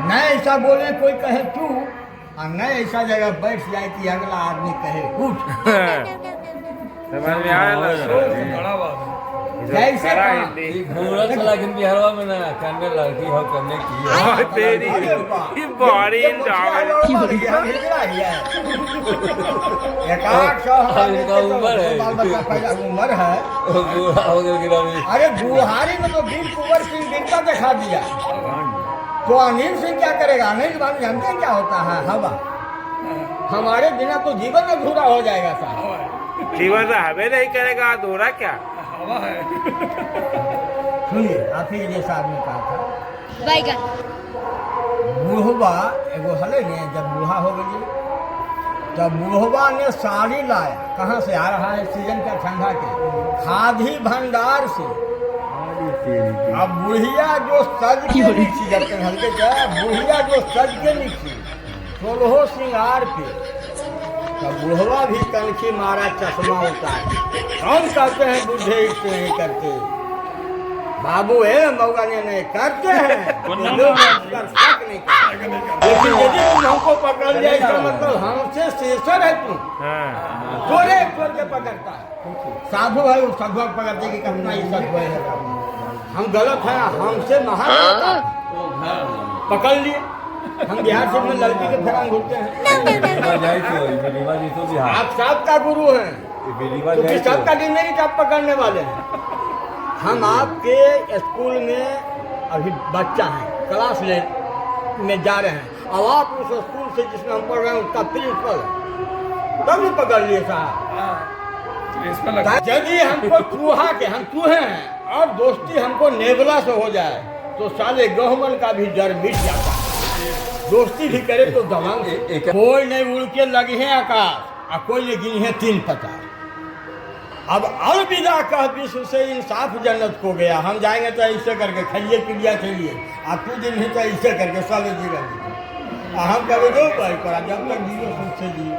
न ऐसा बोले कोई कहे तू और न ऐसा जगह बैठ जाए कि अगला आदमी कहे उठ। समझ में आया ना? बड़ा बात है। जैसे खरा कहा, हिंदी। घूमरत लेकिन बिहारवा में ना करने लड़की हो करने की हो। और तेरी ये बॉडी ये मुखिया इंजॉय। लड़वा लगी, हम हिजड़ा ही है। एक-आठ सौ अब इनका उम्र है। बाल बच्चा पैदा उम्र है। वो बूढ़ा हो गया कि रवि अरे बुहारी में तो वीर कुंवर सिंह गिरता दिखा दिया, तो अनिल सिंह क्या करेगा? अनिल के बारे में जानते हैं क्या होता है? हवा। हमारे बिना तो जीवन अधूरा हो जाएगा साहब। हवा है। जीवन तो हमें नहीं करेगा अधूरा क्या? हवा है। सुनिए, आप ही जैसा आदमी कहा था बैगन बूढ़वा एगो हले ने, जब बूढ़ा हो गई तब बूढ़वा ने साड़ी लाया। कहाँ से आ रहा है? सीजन का ठंडा के खादी भंडार से। अब बुढ़िया जो सज के निकली, जब तक हल्के जाए, बुढ़िया जो सज के निकली 16 श्रृंगार पे, तब बुढ़वा भी कनखी मारा चश्मा उतार। हम कहते हैं बुढ़े इससे नहीं करते, बाबू है मौका नहीं करते हैं, तो लोग कर शक नहीं करते। लेकिन यदि तुम हमको पकड़ लिया, इसका मतलब हमसे शेषर है तुम। हाँ। चोरे चोर के पकड़ता है, साधु है वो साधु को पकड़ते कि कितना ही साधु है। हम गलत है, हमसे महान पकड़ लिए। हम बिहार से में लड़की के फेरान घूमते हैं। बिलीवा जाए तो बिलीवा जी तो बिहार आप सबका गुरु हैं, बिलीवा क्योंकि जाए तो सबका दिन नहीं आप पकड़ने वाले हैं। हम आपके स्कूल में अभी बच्चा है, क्लास ले में जा रहे हैं, अब आप उस स्कूल से जिसमें हम पढ़ रहे हैं उसका प्रिंसिपल है, तब भी पकड़ लिए साहब। हाँ। तो इस पर लगा। यदि हमको चूहा के, हम चूहे हैं और दोस्ती हमको नेबला से हो जाए तो साले गहमन का भी डर मिट जाता है। दोस्ती भी करे तो दमंग से। कोई नहीं उड़ के लगे हैं आकाश और कोई नहीं गिनी है 3 पता। अब अलविदा कह विश्व से इंसाफ जन्नत को गया। हम जाएंगे तो ऐसे करके खाइए पीलिया खेलिए, आप तू दिन ही तो ऐसे करके साले जी रहे। हम कभी दो भाई करा, जब तक जियो सुख से जियो,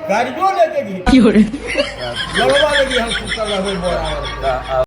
कर्जो लेके घी लगी हम सुतर रहे बोरा।